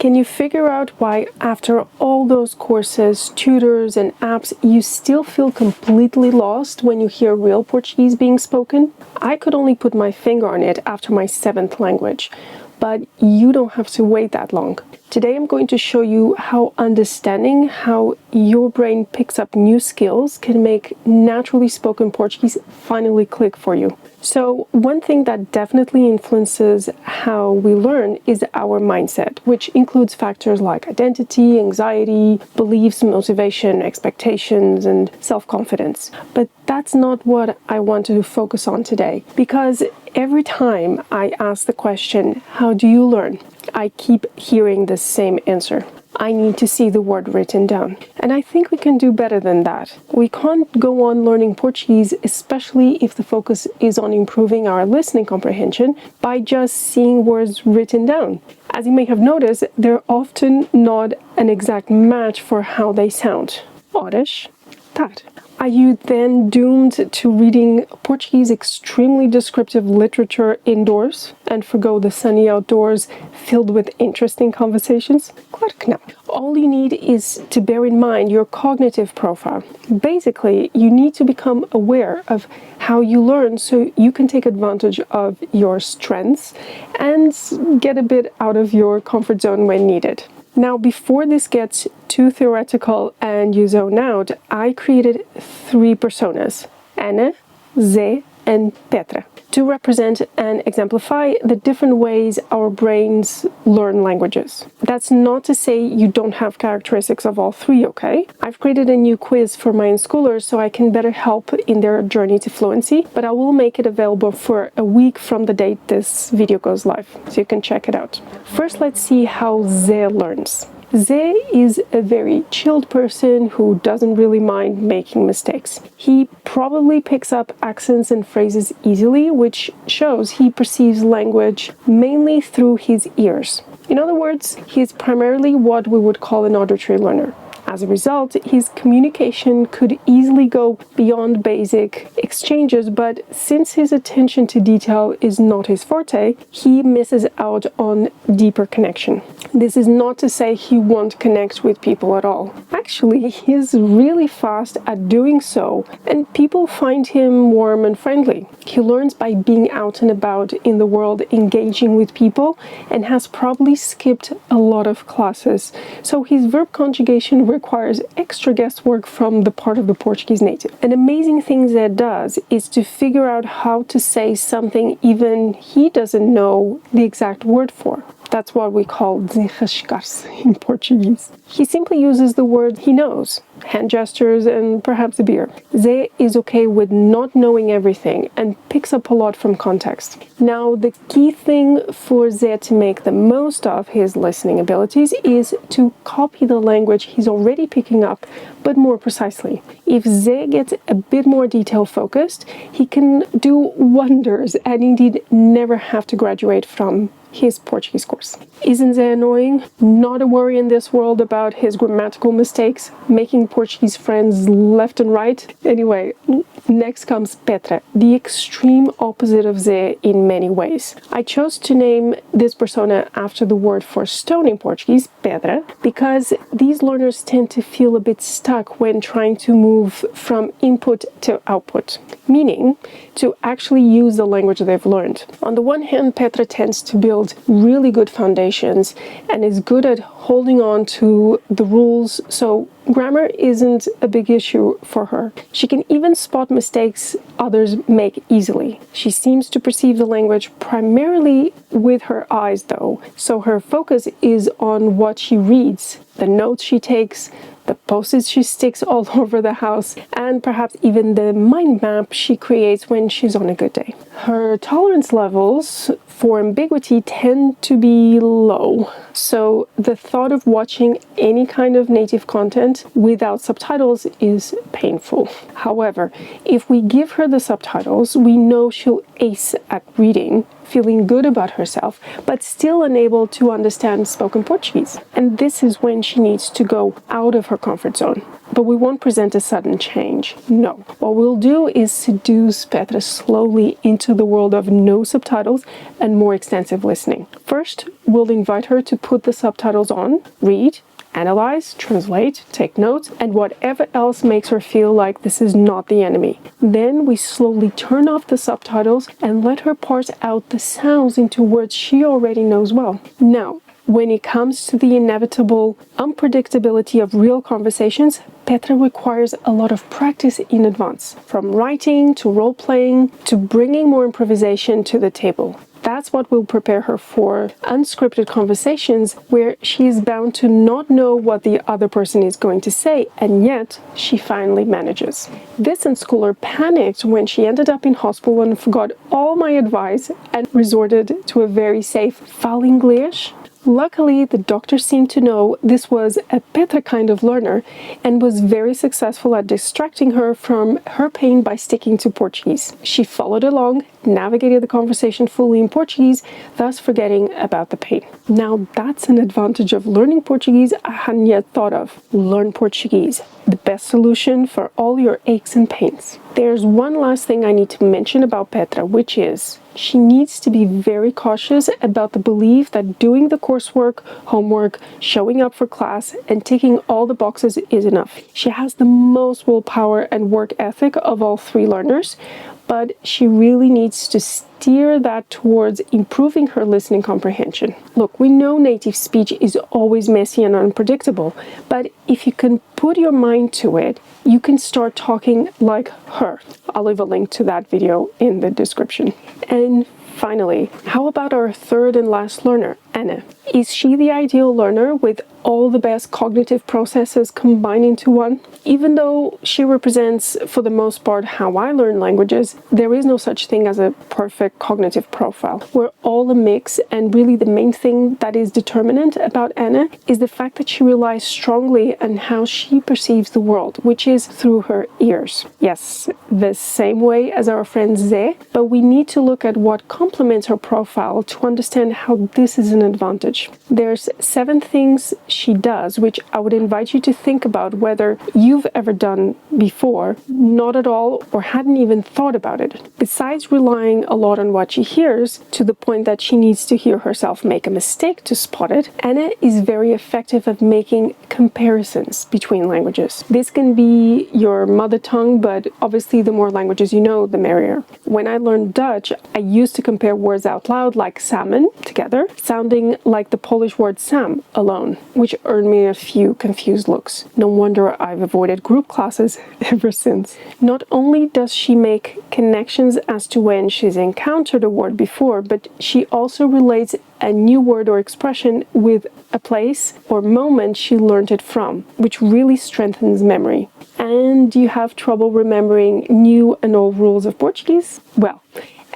Can you figure out why after all those courses, tutors, and apps, you still feel completely lost when you hear real Portuguese being spoken? I could only put my finger on it after my 7th language, but you don't have to wait that long. Today I'm going to show you how understanding how your brain picks up new skills can make naturally spoken Portuguese finally click for you. So one thing that definitely influences how we learn is our mindset, which includes factors like identity, anxiety, beliefs, motivation, expectations, and self-confidence. But that's not what I want to focus on today, because every time I ask the question, how do you learn? I keep hearing the same answer. I need to see the word written down. And I think we can do better than that. We can't go on learning Portuguese, especially if the focus is on improving our listening comprehension, by just seeing words written down. As you may have noticed, they're often not an exact match for how they sound. Horas, tarde. Are you then doomed to reading Portuguese extremely descriptive literature indoors and forgo the sunny outdoors filled with interesting conversations? Claro que não. All you need is to bear in mind your cognitive profile. Basically, you need to become aware of how you learn so you can take advantage of your strengths and get a bit out of your comfort zone when needed. Now, before this gets too theoretical and you zone out, I created 3 personas, Ana, Zé, and Petra, to represent and exemplify the different ways our brains learn languages. That's not to say you don't have characteristics of all 3, okay? I've created a new quiz for my Unschoolers so I can better help in their journey to fluency, but I will make it available for a week from the date this video goes live, so you can check it out. First, let's see how Zé learns. Zé is a very chilled person who doesn't really mind making mistakes. He probably picks up accents and phrases easily, which shows he perceives language mainly through his ears. In other words, he is primarily what we would call an auditory learner. As a result, his communication could easily go beyond basic exchanges, but since his attention to detail is not his forte, he misses out on deeper connection. This is not to say he won't connect with people at all. Actually, he is really fast at doing so, and people find him warm and friendly. He learns by being out and about in the world, engaging with people, and has probably skipped a lot of classes, so his verb conjugation requires extra guesswork from the part of the Portuguese native. An amazing thing that does is to figure out how to say something even he doesn't know the exact word for. That's what we call desenrascar-se in Portuguese. He simply uses the word he knows, hand gestures, and perhaps a beer. Zé is okay with not knowing everything and picks up a lot from context. Now, the key thing for Zé to make the most of his listening abilities is to copy the language he's already picking up, but more precisely. If Zé gets a bit more detail-focused, he can do wonders and indeed never have to graduate from his Portuguese course. Isn't Zé annoying? Not a worry in this world about his grammatical mistakes, making Portuguese friends left and right. Anyway, next comes Petra, the extreme opposite of Zé in many ways. I chose to name this persona after the word for stone in Portuguese, pedra, because these learners tend to feel a bit stuck when trying to move from input to output, meaning to actually use the language they've learned. On the one hand, Petra tends to build really good foundations and is good at holding on to the rules, so grammar isn't a big issue for her. She can even spot mistakes others make easily. She seems to perceive the language primarily with her eyes though, so her focus is on what she reads, the notes she takes, the post-its she sticks all over the house, and perhaps even the mind map she creates when she's on a good day. Her tolerance levels for ambiguity tend to be low, so the thought of watching any kind of native content without subtitles is painful. However, if we give her the subtitles, we know she'll ace at reading feeling good about herself, but still unable to understand spoken Portuguese. And this is when she needs to go out of her comfort zone. But we won't present a sudden change. No. What we'll do is seduce Petra slowly into the world of no subtitles and more extensive listening. First, we'll invite her to put the subtitles on, read, analyze, translate, take notes, and whatever else makes her feel like this is not the enemy. Then we slowly turn off the subtitles and let her parse out the sounds into words she already knows well. Now, when it comes to the inevitable unpredictability of real conversations, Petra requires a lot of practice in advance, from writing to role-playing to bringing more improvisation to the table. That's what will prepare her for unscripted conversations where she is bound to not know what the other person is going to say, and yet she finally manages. This unschooler panicked when she ended up in hospital and forgot all my advice and resorted to a very safe "fala inglês." Luckily, the doctor seemed to know this was a Petra kind of learner and was very successful at distracting her from her pain by sticking to Portuguese. She followed along, navigated the conversation fully in Portuguese, thus forgetting about the pain. Now, that's an advantage of learning Portuguese I hadn't yet thought of. Learn Portuguese, the best solution for all your aches and pains. There's one last thing I need to mention about Petra, which is she needs to be very cautious about the belief that doing the coursework, homework, showing up for class, and ticking all the boxes is enough. She has the most willpower and work ethic of all three learners, but she really needs to steer that towards improving her listening comprehension. Look, we know native speech is always messy and unpredictable, but if you can put your mind to it, you can start talking like her. I'll leave a link to that video in the description. And finally, how about our third and last learner, Anna? Is she the ideal learner with all the best cognitive processes combined into one? Even though she represents, for the most part, how I learn languages, there is no such thing as a perfect cognitive profile. We're all a mix, and really the main thing that is determinant about Anna is the fact that she relies strongly on how she perceives the world, which is through her ears. Yes, the same way as our friend Zé, but we need to look at what complements her profile to understand how this is an advantage. There's 7 things she does, which I would invite you to think about whether you've ever done before, not at all, or hadn't even thought about it. Besides relying a lot on what she hears, to the point that she needs to hear herself make a mistake to spot it, Anna is very effective at making comparisons between languages. This can be your mother tongue, but obviously the more languages you know, the merrier. When I learned Dutch, I used to compare words out loud like salmon together, sounding like the Polish word sam alone, which earned me a few confused looks. No wonder I've avoided group classes ever since. Not only does she make connections as to when she's encountered a word before, but she also relates a new word or expression with a place or moment she learned it from, which really strengthens memory. And do you have trouble remembering new and old rules of Portuguese? Well,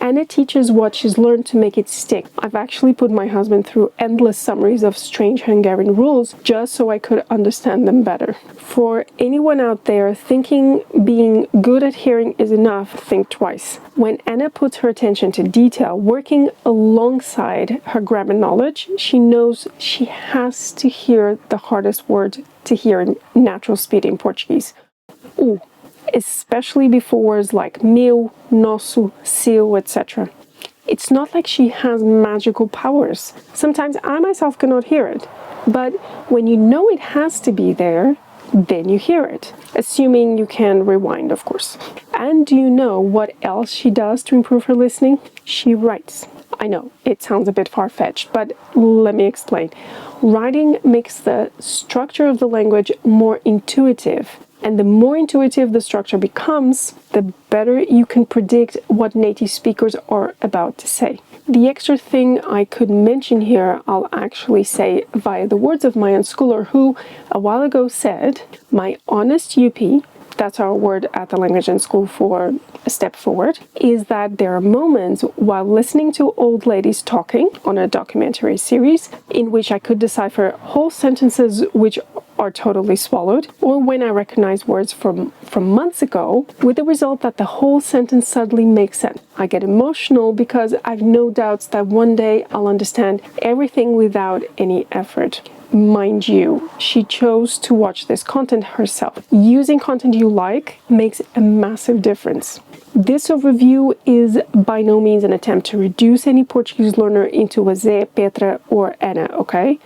Anna teaches what she's learned to make it stick. I've actually put my husband through endless summaries of strange Hungarian rules just so I could understand them better. For anyone out there thinking being good at hearing is enough, think twice. When Anna puts her attention to detail, working alongside her grammar knowledge, she knows she has to hear the hardest word to hear in natural speed in Portuguese. Ooh. Especially before words like meu, nosso, seu, etc. It's not like she has magical powers. Sometimes I myself cannot hear it, but when you know it has to be there, then you hear it, assuming you can rewind, of course. And do you know what else she does to improve her listening? She writes. I know, it sounds a bit far-fetched, but let me explain. Writing makes the structure of the language more intuitive. And the more intuitive the structure becomes, the better you can predict what native speakers are about to say. The extra thing I could mention here, I'll actually say via the words of my unschooler, who a while ago said, "My honest UP," that's our word at the Language Unschool for a step forward, is that there are moments while listening to old ladies talking on a documentary series in which I could decipher whole sentences which are totally swallowed, or when I recognize words from months ago, with the result that the whole sentence suddenly makes sense. I get emotional because I've no doubts that one day I'll understand everything without any effort. Mind you, she chose to watch this content herself. Using content you like makes a massive difference. This overview is by no means an attempt to reduce any Portuguese learner into a Zé, Petra, or Anna, okay?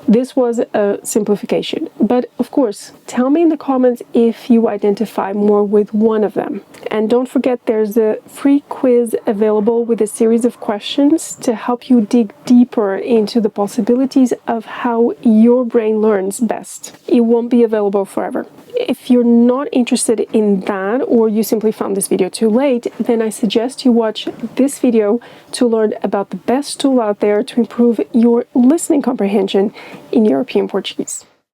This was a simplification. But of course, tell me in the comments if you identify more with one of them. And don't forget there's a free quiz available with a series of questions to help you dig deeper into the possibilities of how your brain learns best. It won't be available forever. If you're not interested in that, or you simply found this video too late, then I suggest you watch this video to learn about the best tool out there to improve your listening comprehension in European Portuguese.